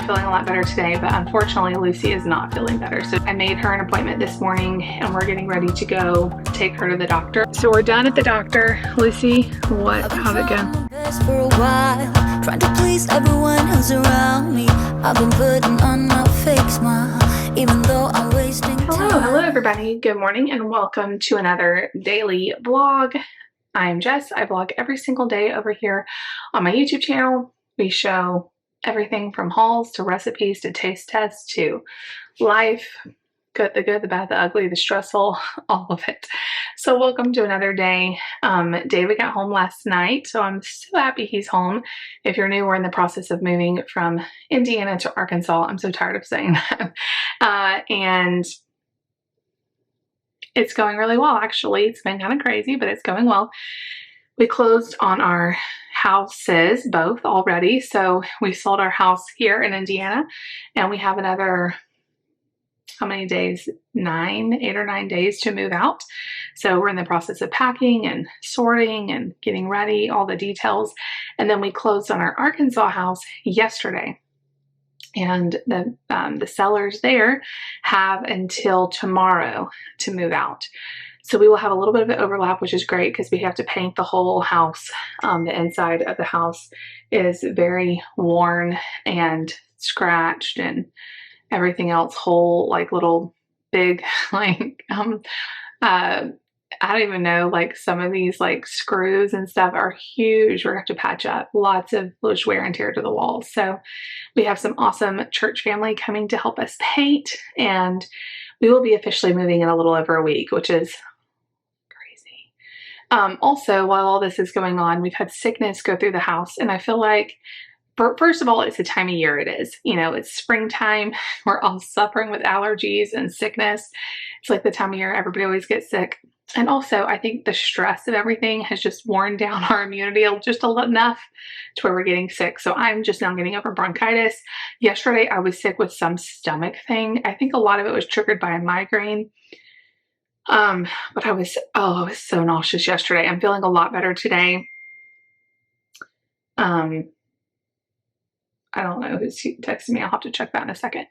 feeling a lot better today, but unfortunately Lucy is not feeling better. So I made her an appointment this morning and we're getting ready to go take her to the doctor. So we're done at the doctor. Lucy, how'd it go? For a while, trying to please everyone who's around me. I've been putting on my fake smile, even though I'm wasting time. Hello everybody. Good morning and welcome to another daily vlog. I'm Jess. I vlog every single day over here on my YouTube channel. We show everything from hauls to recipes to taste tests to life, the good, the bad, the ugly, the stressful, all of it. So welcome to another day. David got home last night, so I'm so happy he's home. If you're new, we're in the process of moving from Indiana to Arkansas. I'm so tired of saying that. And it's going really well, actually. It's been kind of crazy, but it's going well. We closed on our houses, both already. So we sold our house here in Indiana, and we have another, how many days? 8 or 9 days to move out. So we're in the process of packing and sorting and getting ready, all the details. And then we closed on our Arkansas house yesterday. And the sellers there have until tomorrow to move out. So we will have a little bit of an overlap, which is great because we have to paint the whole house. The inside of the house is very worn and scratched and everything else whole, like little big, like, I don't even know, like some of these like screws and stuff are huge. We're gonna have to patch up lots of wear and tear to the walls. So we have some awesome church family coming to help us paint, and we will be officially moving in a little over a week, which is crazy. Also, while all this is going on, we've had sickness go through the house, and I feel like, first of all, it's the time of year it is. You know, it's springtime. We're all suffering with allergies and sickness. It's like the time of year everybody always gets sick. And also, I think the stress of everything has just worn down our immunity just enough to where we're getting sick. So I'm just now getting over bronchitis. Yesterday, I was sick with some stomach thing. I think a lot of it was triggered by a migraine. But I was so nauseous yesterday. I'm feeling a lot better today. I don't know who's texting me. I'll have to check that in a second.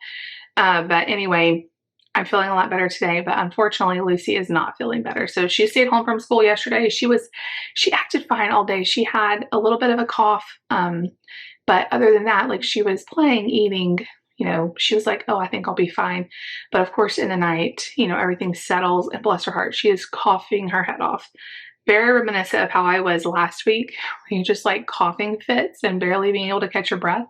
But anyway, I'm feeling a lot better today, but unfortunately Lucy is not feeling better. So she stayed home from school yesterday. She acted fine all day. She had a little bit of a cough. But other than that, like, she was playing, eating, you know, she was like, oh, I think I'll be fine. But of course in the night, you know, everything settles, and bless her heart, she is coughing her head off. Very reminiscent of how I was last week, where you just like coughing fits and barely being able to catch your breath.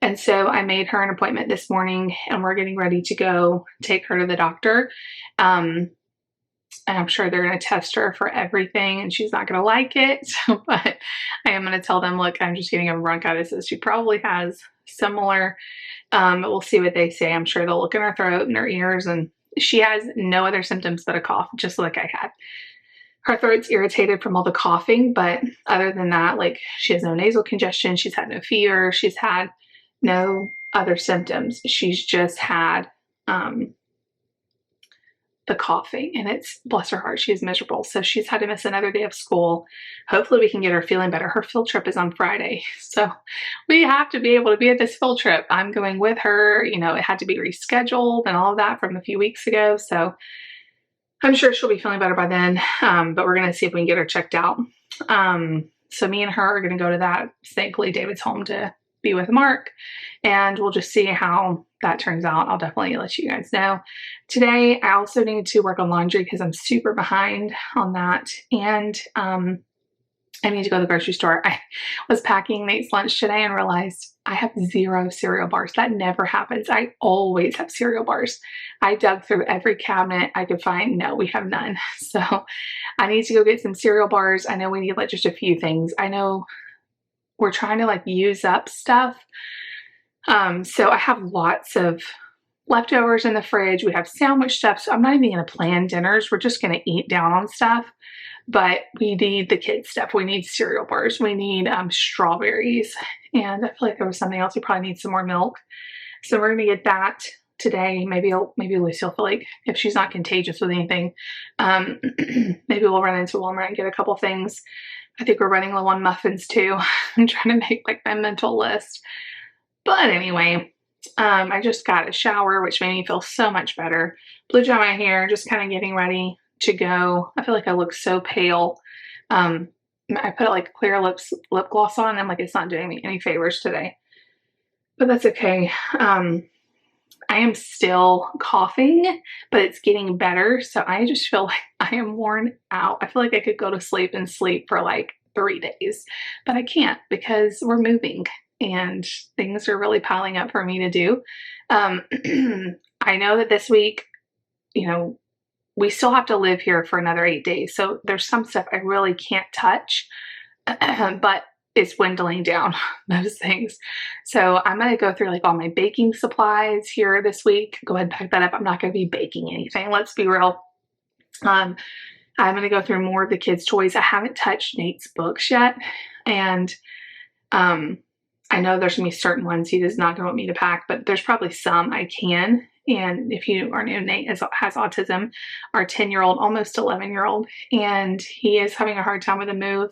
And so I made her an appointment this morning, and we're getting ready to go take her to the doctor. And I'm sure they're going to test her for everything, and she's not going to like it. But I am going to tell them, look, I'm just getting over bronchitis. So she probably has similar. We'll see what they say. I'm sure they'll look in her throat and her ears, and she has no other symptoms but a cough, just like I had. Her throat's irritated from all the coughing, but other than that, like, she has no nasal congestion. She's had no fever. She's had no other symptoms. She's just had the coughing, and it's, bless her heart, she is miserable. So she's had to miss another day of school. Hopefully we can get her feeling better. Her field trip is on Friday, so we have to be able to be at this field trip. I'm going with her. You know, it had to be rescheduled and all of that from a few weeks ago. So I'm sure she'll be feeling better by then, but we're going to see if we can get her checked out. So me and her are going to go to that. Thankfully, David's home to be with Mark, and we'll just see how that turns out. I'll definitely let you guys know. Today, I also need to work on laundry because I'm super behind on that, and I need to go to the grocery store. I was packing Nate's lunch today and realized I have 0 cereal bars. That never happens. I always have cereal bars. I dug through every cabinet I could find. No, we have none. So I need to go get some cereal bars. I know we need like just a few things. I know we're trying to like use up stuff. So I have lots of leftovers in the fridge. We have sandwich stuff. So I'm not even going to plan dinners. We're just going to eat down on stuff. But we need the kids stuff. We need cereal bars. We need strawberries. And I feel like there was something else. We probably need some more milk. So we're going to get that today. Maybe Lucy will feel like, if she's not contagious with anything, maybe we'll run into Walmart and get a couple things. I think we're running low on muffins too. I'm trying to make like my mental list. But anyway, I just got a shower, which made me feel so much better. Blew dry my hair, just kind of getting ready to go. I feel like I look so pale. I put like clear lip gloss on. And I'm like, it's not doing me any favors today, but that's okay. I am still coughing, but it's getting better. So I just feel like I am worn out. I feel like I could go to sleep and sleep for like 3 days, but I can't because we're moving and things are really piling up for me to do. I know that this week, you know, we still have to live here for another 8 days. So there's some stuff I really can't touch, but it's dwindling down, those things. So I'm going to go through like all my baking supplies here this week. Go ahead and pack that up. I'm not going to be baking anything. Let's be real. I'm going to go through more of the kids' toys. I haven't touched Nate's books yet. And I know there's going to be certain ones he does not want me to pack, but there's probably some I can. And if you are new, Nate has autism, our 10-year-old, almost 11-year-old, and he is having a hard time with the move.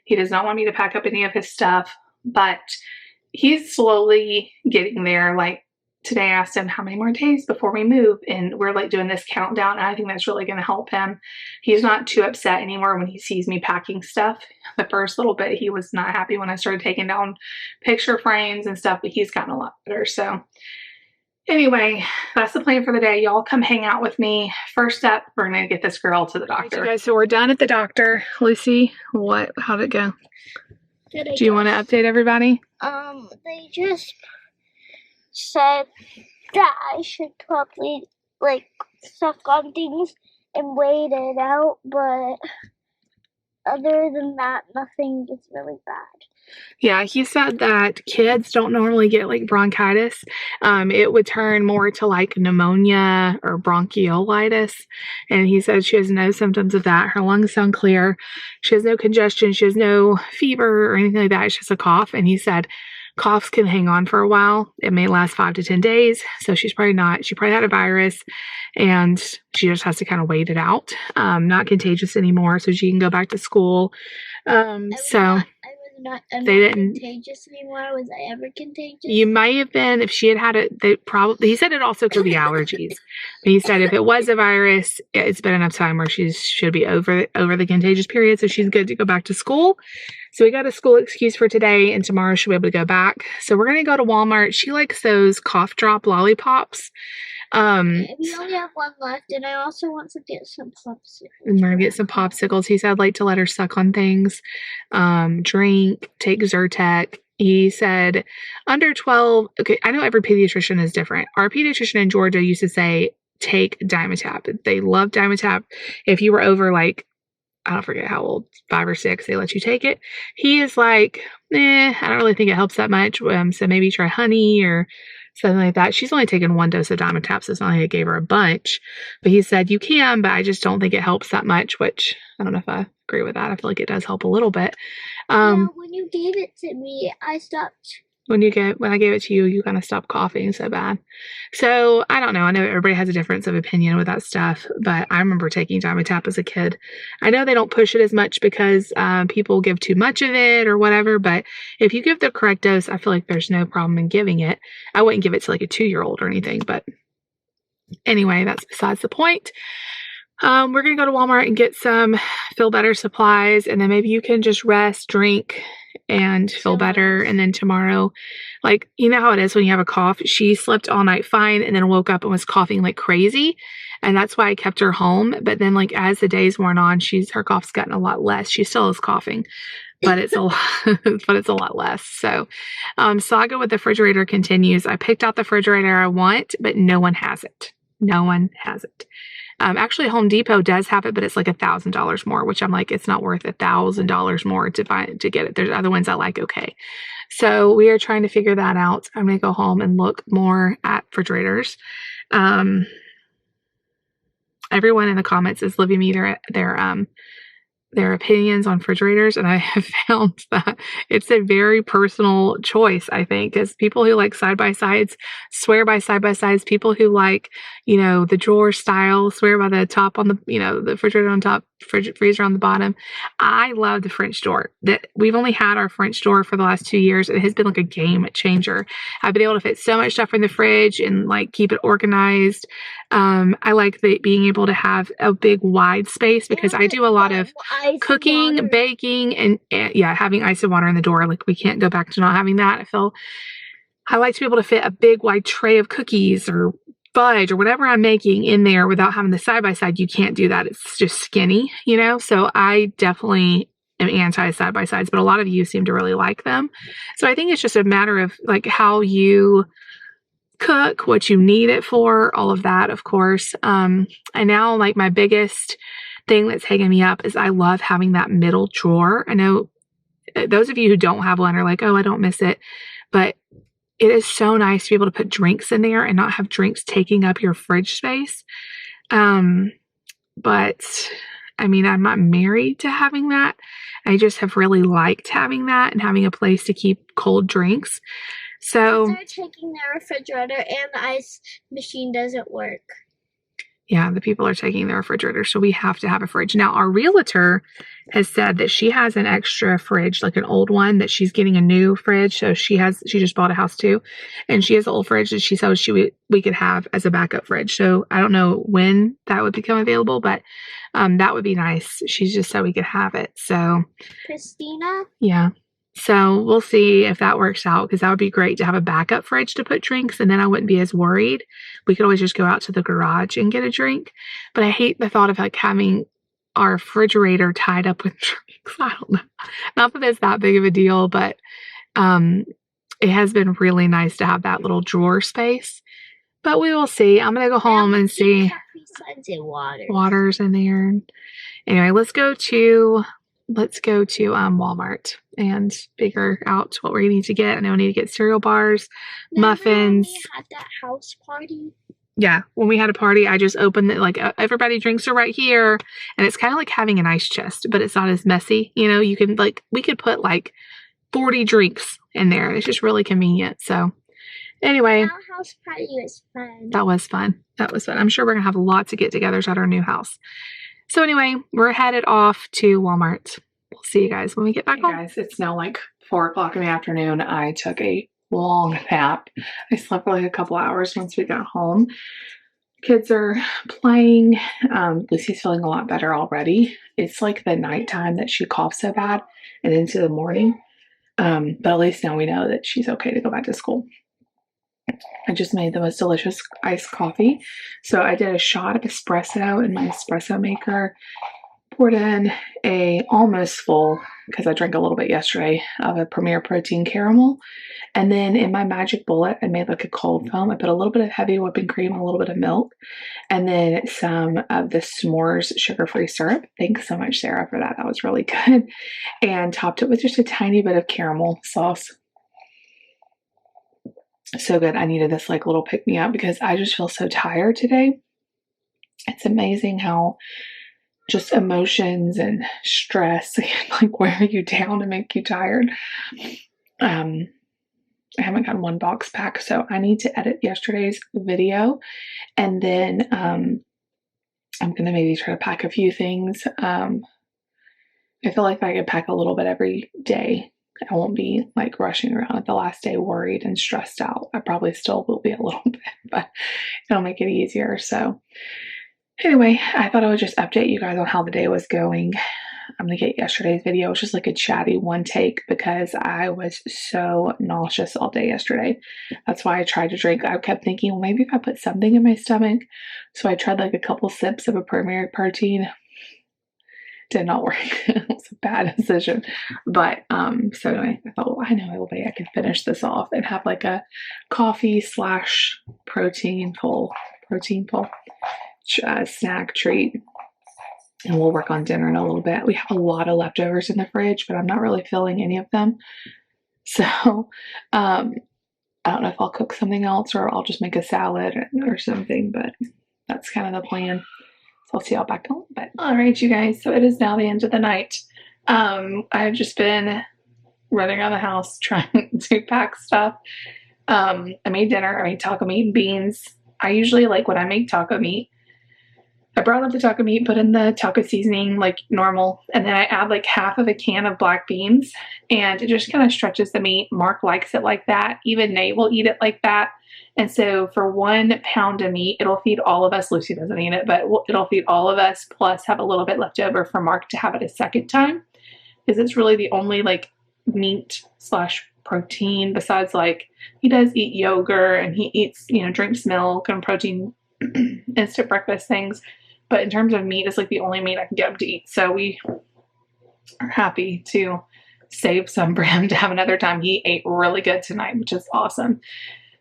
He does not want me to pack up any of his stuff, but he's slowly getting there. Like today I asked him how many more days before we move, and we're like doing this countdown, and I think that's really going to help him. He's not too upset anymore when he sees me packing stuff. The first little bit he was not happy when I started taking down picture frames and stuff, but he's gotten a lot better. So anyway, that's the plan for the day. Y'all come hang out with me. First up, we're going to get this girl to the doctor. Okay, guys, so we're done at the doctor. Lucy, how'd it go? Do you want to update everybody? They just said that I should probably like suck on things and wait it out, but other than that, nothing is really bad. Yeah, he said that kids don't normally get like bronchitis. It would turn more to like pneumonia or bronchiolitis. And he said she has no symptoms of that. Her lungs sound clear. She has no congestion. She has no fever or anything like that. It's just a cough. And he said coughs can hang on for a while. It may last 5 to 10 days. So she probably had a virus and she just has to kind of wait it out. Not contagious anymore. So she can go back to school. I'm not contagious anymore. Was I ever contagious? You might have been if she had it. He said it also could be allergies. But he said if it was a virus, it's been enough time where she should be over the contagious period, so she's good to go back to school. So we got a school excuse for today, and tomorrow she'll be able to go back. So we're gonna go to Walmart. She likes those cough drop lollipops. We only have one left, and I also want to get some popsicles. And we're gonna get some popsicles. He said like to let her suck on things, drink, take Zyrtec. He said under 12. Okay, I know every pediatrician is different. Our pediatrician in Georgia used to say take Dimetapp. They love Dimetapp. If you were over like, I don't forget how old, 5 or 6, they let you take it. He is like, I don't really think it helps that much. So maybe try honey or something like that. She's only taken 1 dose of Dimetapp, so it's not like I gave her a bunch. But he said you can, but I just don't think it helps that much, which I don't know if I agree with that. I feel like it does help a little bit. When you gave it to me, I stopped. When I gave it to you, you kind of stopped coughing so bad. So I don't know. I know everybody has a difference of opinion with that stuff, but I remember taking Dimetapp as a kid. I know they don't push it as much because people give too much of it or whatever, but if you give the correct dose, I feel like there's no problem in giving it. I wouldn't give it to like a 2-year-old or anything, but anyway, that's besides the point. We're going to go to Walmart and get some feel better supplies, and then maybe you can just rest, drink, and feel better. And then tomorrow, like, you know how it is when you have a cough. She slept all night fine and then woke up and was coughing like crazy. And that's why I kept her home. But then like as the days worn on, her cough's gotten a lot less. She still is coughing, but it's a lot less. So, Saga with the refrigerator continues. I picked out the refrigerator I want, but no one has it. No one has it. Actually, Home Depot does have it, but it's like $1,000 more, which I'm like, it's not worth $1,000 more to get it. There's other ones I like. Okay. So we are trying to figure that out. I'm going to go home and look more at refrigerators. Everyone in the comments is leaving me their opinions on refrigerators, and I have found that it's a very personal choice, I think, because people who like side-by-sides swear by side-by-sides. People who like, the drawer style swear by the top on the, the refrigerator on top. freezer on the bottom. I love the French door. That we've only had our French door for the last 2 years. It has been like a game changer. I've been able to fit so much stuff in the fridge and like keep it organized. I like being able to have a big wide space because I do a lot of cooking, baking, and yeah, having ice and water in the door. Like we can't go back to not having that. I like to be able to fit a big wide tray of cookies or fudge or whatever I'm making in there without having the side-by-side. You can't do that. It's just skinny, you know? So I definitely am anti side-by-sides, but a lot of you seem to really like them. So I think it's just a matter of like how you cook, what you need it for, all of that, of course. And now like my biggest thing that's hanging me up is I love having that middle drawer. I know those of you who don't have one are like, oh, I don't miss it. But it is so nice to be able to put drinks in there and not have drinks taking up your fridge space. But I mean, I'm not married to having that. I just have really liked having that and having a place to keep cold drinks. So they're taking their refrigerator and the ice machine doesn't work. Yeah, the people are taking their refrigerator, so we have to have a fridge. Now, our realtor has said that she has an extra fridge, like an old one, that she's getting a new fridge. So she just bought a house too, and she has an old fridge that she said we could have as a backup fridge. So I don't know when that would become available, but that would be nice. She's just said we could have it. So Christina? Yeah. So we'll see if that works out, because that would be great to have a backup fridge to put drinks, and then I wouldn't be as worried. We could always just go out to the garage and get a drink. But I hate the thought of like having our refrigerator tied up with drinks. I don't know. Not that it's that big of a deal, but it has been really nice to have that little drawer space. But we will see. I'm gonna go home and see. Water's in there. Anyway, let's go to Walmart and figure out what we need to get. I know I need to get cereal bars, muffins. When we had that house party. Yeah, when we had a party, I just opened it, like everybody drinks are right here, and it's kind of like having an ice chest, but it's not as messy. You know, you can we could put like 40 drinks in there. It's just really convenient. So anyway, Our house party was fun. That was fun. I'm sure we're gonna have lots of get-togethers at our new house. So anyway, we're headed off to Walmart. We'll see you guys when we get back home. Guys, it's now like 4 o'clock in the afternoon. I took a long nap. I slept for like a couple hours once we got home. Kids are playing. Lucy's feeling a lot better already. It's like the nighttime that she coughs so bad and into the morning. But at least now we know that she's okay to go back to school. I just made the most delicious iced coffee. So I did a shot of espresso in my espresso maker, poured in a almost full, because I drank a little bit yesterday, of a Premier Protein caramel. And then in my magic bullet, I made like a cold foam. I put a little bit of heavy whipping cream, a little bit of milk, and then some of the s'mores sugar-free syrup. Thanks so much, Sarah, for that. That was really good. And topped it with just a tiny bit of caramel sauce. So good. I needed this like little pick me up because I just feel so tired today. It's amazing how just emotions and stress can like wear you down and make you tired. I haven't gotten one box pack, so I need to edit yesterday's video, and then I'm gonna maybe try to pack a few things. I feel like if I could pack a little bit every day, I won't be like rushing around at the last day worried and stressed out. I probably still will be a little bit, but it'll make it easier. So anyway, I thought I would just update you guys on how the day was going. I'm going to get yesterday's video. It was just like a chatty one take because I was so nauseous all day yesterday. That's why I tried to drink. I kept thinking, well, maybe if I put something in my stomach. So I tried like a couple sips of a Premier Protein. Did not work. It was a bad decision. But so anyway, I thought, well, I know a way I can finish this off and have like a coffee / protein pull snack treat. And we'll work on dinner in a little bit. We have a lot of leftovers in the fridge, but I'm not really filling any of them. So I don't know if I'll cook something else or I'll just make a salad or something, but that's kind of the plan. So I'll see y'all back in a little bit. All right, you guys. So it is now the end of the night. I've just been running around the house trying to pack stuff. I made dinner. I made taco meat and beans. I usually like when I make taco meat, I brought up the taco meat, put in the taco seasoning like normal, and then I add like half of a can of black beans, and it just kind of stretches the meat. Mark likes it like that. Even Nate will eat it like that. And so for 1 pound of meat, it'll feed all of us. Lucy doesn't eat it, but it'll feed all of us, plus have a little bit left over for Mark to have it a second time, because it's really the only like meat slash protein, besides like he does eat yogurt and he eats, you know, drinks milk and protein instant breakfast things. But in terms of meat, it's like the only meat I can get him to eat. So we are happy to save some for him to have another time. He ate really good tonight, which is awesome.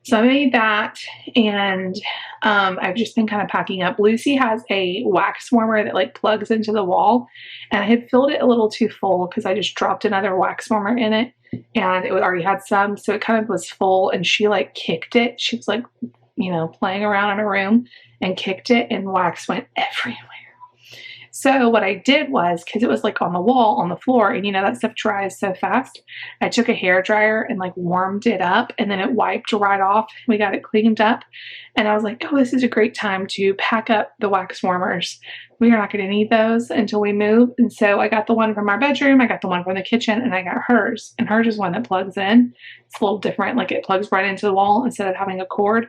So I made that, and I've just been kind of packing up. Lucy has a wax warmer that like plugs into the wall, and I had filled it a little too full because I just dropped another wax warmer in it, and it already had some, so it kind of was full, and she like kicked it. She was like, you know, playing around in her room and kicked it, and wax went everywhere. So what I did was, because it was like on the wall, on the floor, and you know that stuff dries so fast, I took a hair dryer and like warmed it up, and then it wiped right off. We got it cleaned up, and I was like, oh, this is a great time to pack up the wax warmers. We are not going to need those until we move. And so I got the one from our bedroom, I got the one from the kitchen, and I got hers. And hers is one that plugs in. It's a little different, like it plugs right into the wall instead of having a cord.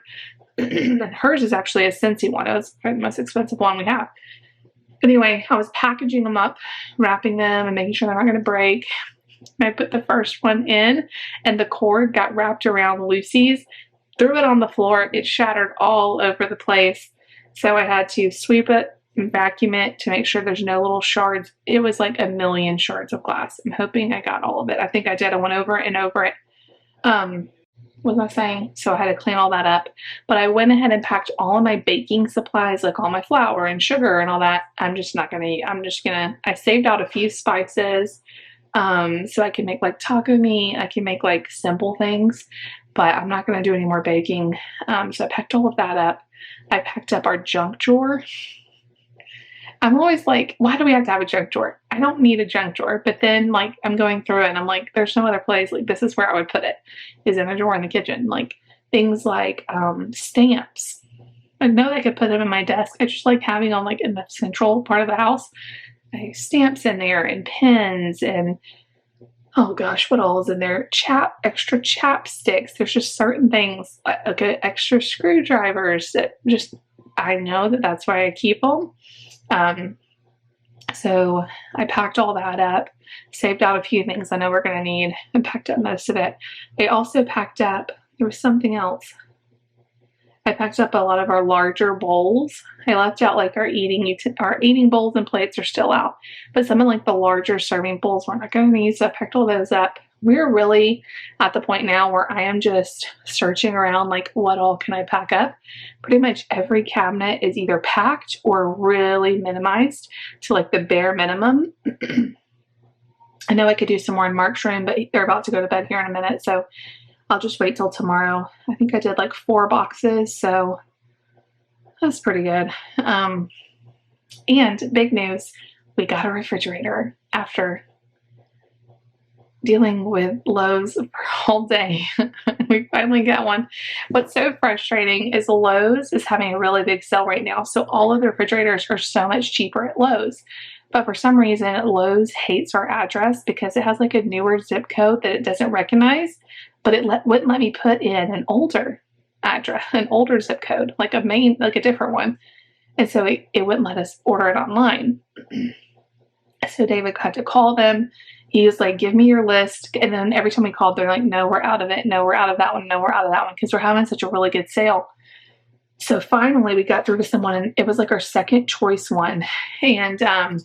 And hers is actually a Scentsy one. It was the most expensive one we have. Anyway, I was packaging them up, wrapping them, and making sure they're not going to break. And I put the first one in, and the cord got wrapped around Lucy's, threw it on the floor. It shattered all over the place. So I had to sweep it and vacuum it to make sure there's no little shards. It was like a million shards of glass. I'm hoping I got all of it. I think I did. I went over it and over it. What was I saying? So I had to clean all that up. But I went ahead and packed all of my baking supplies, like all my flour and sugar and all that. I'm just not going to eat. I saved out a few spices so I can make like taco meat. I can make like simple things, but I'm not going to do any more baking. So I packed all of that up. I packed up our junk drawer. I'm always like, why do we have to have a junk drawer? I don't need a junk drawer. But then like I'm going through it and I'm like, there's no other place. Like this is where I would put it, is in a drawer in the kitchen. Like things like stamps. I know I could put them in my desk. I just like having them like in the central part of the house. I have stamps in there and pens and oh gosh, what all is in there? Extra chapsticks. There's just certain things like extra screwdrivers that just, I know that that's why I keep them. So I packed all that up, saved out a few things I know we're going to need, and packed up most of it. I also packed up, there was something else. I packed up a lot of our larger bowls. I left out like our eating bowls and plates are still out, but some of like the larger serving bowls we're not going to need, so I packed all those up. We're really at the point now where I am just searching around like what all can I pack up. Pretty much every cabinet is either packed or really minimized to like the bare minimum. I know I could do some more in Mark's room, but they're about to go to bed here in a minute, so I'll just wait till tomorrow. I think I did like 4 boxes, so that's pretty good. And big news, we got a refrigerator after dealing with Lowe's for all day. We finally got one. What's so frustrating is Lowe's is having a really big sale right now, so all of the refrigerators are so much cheaper at Lowe's. But for some reason, Lowe's hates our address because it has like a newer zip code that it doesn't recognize, but it wouldn't let me put in an older address, an older zip code, like a different one. And so it wouldn't let us order it online. So David had to call them. He was like, give me your list. And then every time we called, they're like, no, we're out of it. No, we're out of that one. No, we're out of that one. Because we're having such a really good sale. So finally we got through to someone, and it was like our second choice one. And I'm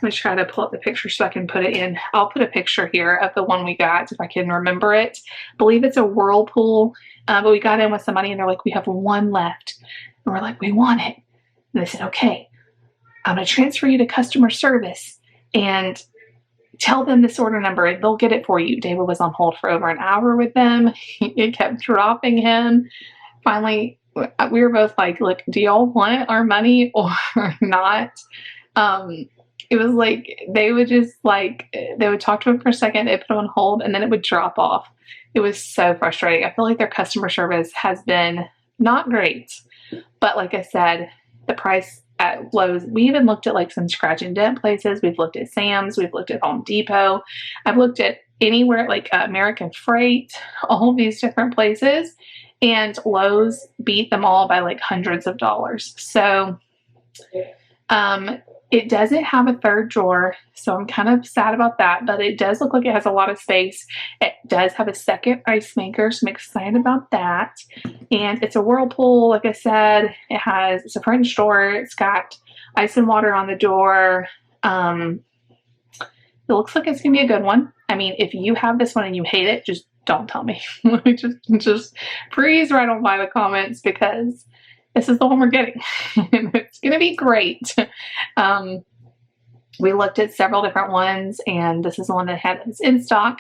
going to try to pull up the picture so I can put it in. I'll put a picture here of the one we got if I can remember it. I believe it's a Whirlpool. But we got in with somebody and they're like, we have one left. And we're like, we want it. And they said, okay, I'm going to transfer you to customer service and tell them this order number and they'll get it for you. David was on hold for over an hour with them. It kept dropping him. Finally, we were both like, look, do y'all want our money or not? It was like, they would just like, they would talk to him for a second, they put him on hold, and then it would drop off. It was so frustrating. I feel like their customer service has been not great. But like I said, the price at Lowe's. We even looked at like some scratch and dent places. We've looked at Sam's. We've looked at Home Depot. I've looked at anywhere like American Freight, all these different places. And Lowe's beat them all by like hundreds of dollars. So it doesn't have a third drawer, so I'm kind of sad about that, but it does look like it has a lot of space. It does have a second ice maker, so I'm excited about that. And it's a Whirlpool, like I said. It's a French door. It's got ice and water on the door. It looks like it's going to be a good one. I mean, if you have this one and you hate it, just don't tell me. just freeze right on by the comments, because this is the one we're getting. And it's going to be great. We looked at several different ones, and this is the one that was in stock.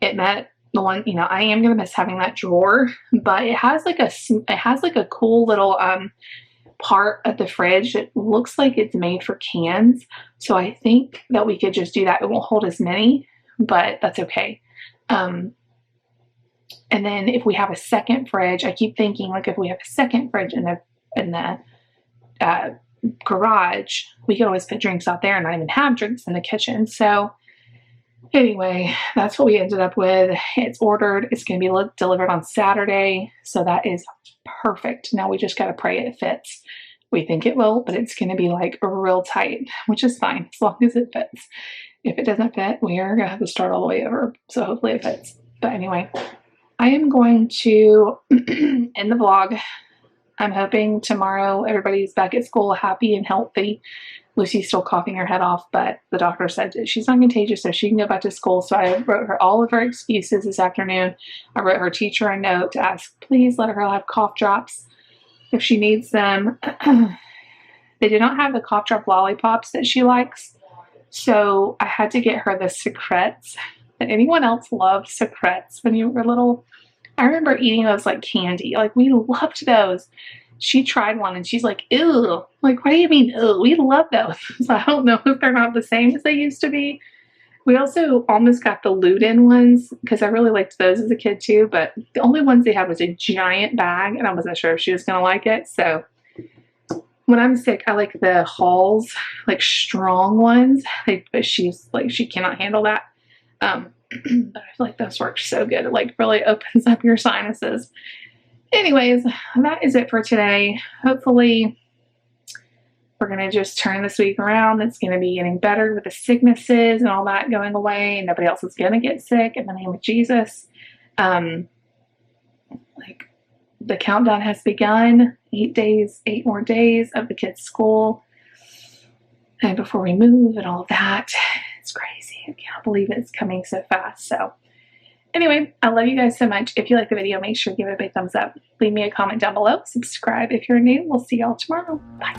It met the one, you know, I am going to miss having that drawer, but it has like a cool little part of the fridge. It looks like it's made for cans. So I think that we could just do that. It won't hold as many, but that's okay. And then if we have a second fridge, I keep thinking like if we have a second fridge in the garage, we could always put drinks out there and not even have drinks in the kitchen. So anyway, that's what we ended up with. It's ordered. It's going to be delivered on Saturday. So that is perfect. Now we just got to pray it fits. We think it will, but it's going to be like real tight, which is fine as long as it fits. If it doesn't fit, we are going to have to start all the way over. So hopefully it fits. But anyway, I am going to end the vlog. I'm hoping tomorrow everybody's back at school happy and healthy. Lucy's still coughing her head off, but the doctor said that she's not contagious, so she can go back to school. So I wrote her all of her excuses this afternoon. I wrote her teacher a note to ask, please let her have cough drops if she needs them. They did not have the cough drop lollipops that she likes, so I had to get her the secrets. Did anyone else love secrets when you were little? I remember eating those like candy. Like, we loved those. She tried one and she's like, ew. Like, what do you mean, ew? We love those. So I don't know if they're not the same as they used to be. We also almost got the Luden ones because I really liked those as a kid too. But the only ones they had was a giant bag, and I wasn't sure if she was going to like it. So when I'm sick, I like the Halls, like strong ones. But she's like, she cannot handle that. But I feel like those work so good. It like really opens up your sinuses. Anyways, that is it for today. Hopefully we're going to just turn this week around. It's going to be getting better with the sicknesses and all that going away. And nobody else is going to get sick in the name of Jesus. Like, the countdown has begun. 8 more days of the kids' school. And before we move and all of that, it's crazy. I can't believe it's coming so fast. So anyway, I love you guys so much. If you like the video, make sure to give it a big thumbs up. Leave me a comment down below. Subscribe if you're new. We'll see y'all tomorrow. Bye.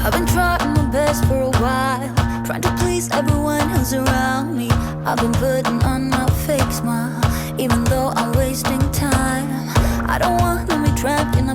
I've been trying my best for a while, trying to please everyone who's around me. I've been putting on